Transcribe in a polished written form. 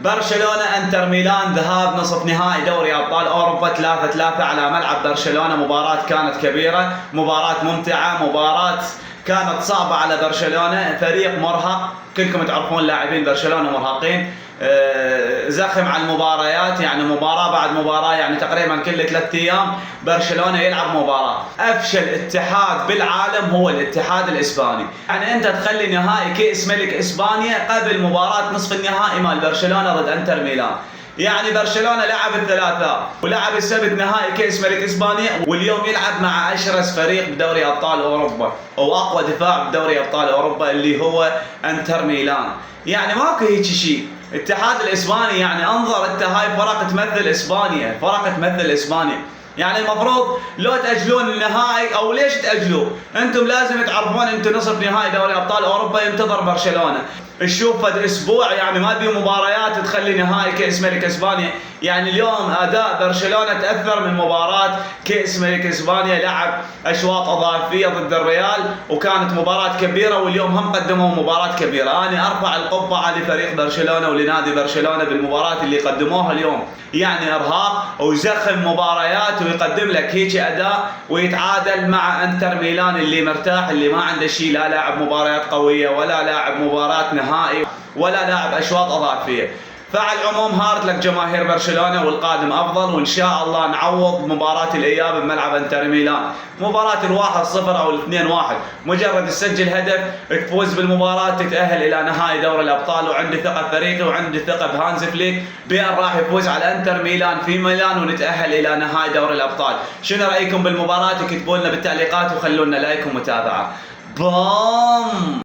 برشلونة انتر ميلان ذهاب نصف نهائي دوري ابطال اوروبا 3-3 على ملعب برشلونة. مباراة كانت كبيرة، مباراة ممتعة، مباراة كانت صعبة على برشلونة. فريق مرهق، كلكم تعرفون لاعبين برشلونة مرهقين، زخم على المباريات، يعني مباراة بعد مباراة، يعني تقريبا كل 3 ايام برشلونة يلعب مباراة. افشل اتحاد بالعالم هو الاتحاد الاسباني، يعني انت تخلي نهائي كأس ملك اسبانيا قبل مباراة نصف النهائي مال برشلونة ضد انتر ميلان. يعني برشلونة لعب الثلاثاء ولعب السبت نهائي كأس ملك اسبانيا، واليوم يلعب مع اشرس فريق بدوري ابطال اوروبا او اقوى دفاع بدوري ابطال اوروبا اللي هو انتر ميلان. يعني ماكو هيك شيء. الاتحاد الاسباني يعني انظر انت، هاي فرق تمثل اسبانيا، فرق تمثل اسبانيا، يعني المفروض لو تاجلون النهائي، او ليش تاجلوه؟ انتم لازم تعرفون انتم نصف نهائي دوري ابطال اوروبا ينتظر برشلونه. تشوف فد اسبوع يعني ما بيه مباريات تخلي نهائي كاس ملك اسبانيا. يعني اليوم اداء برشلونه تاثر من مباراه كاس ملك اسبانيا، لعب اشواط اضافيه ضد الريال وكانت مباراه كبيره، واليوم هم قدموا مباراه كبيره. انا ارفع القبعه لفريق برشلونه ولنادي برشلونه بالمباراه اللي قدموها اليوم، يعني ارهاق ويزخم مباريات ويقدم لك هيك اداء ويتعادل مع انتر ميلان اللي مرتاح، اللي ما عنده شيء، لا لاعب مباريات قويه ولا لاعب مباراه نهائي ولا لاعب اشواط اضافيه. فعلى العموم هارد لك جماهير برشلونه، والقادم افضل، وان شاء الله نعوض مباراه الاياب بملعب انتر ميلان. مباراه 1-0 او 2-1 مجرد تسجل هدف تفوز بالمباراه تتاهل الى نهائي دوري الابطال. وعندي ثقه بفريقي وعندي ثقه بهانز فليك بان راح يفوز على انتر ميلان في ميلان ونتاهل الى نهائي دوري الابطال. شنو رايكم بالمباراه؟ اكتبوا لنا بالتعليقات وخلونا لايك ومتابعه. بام.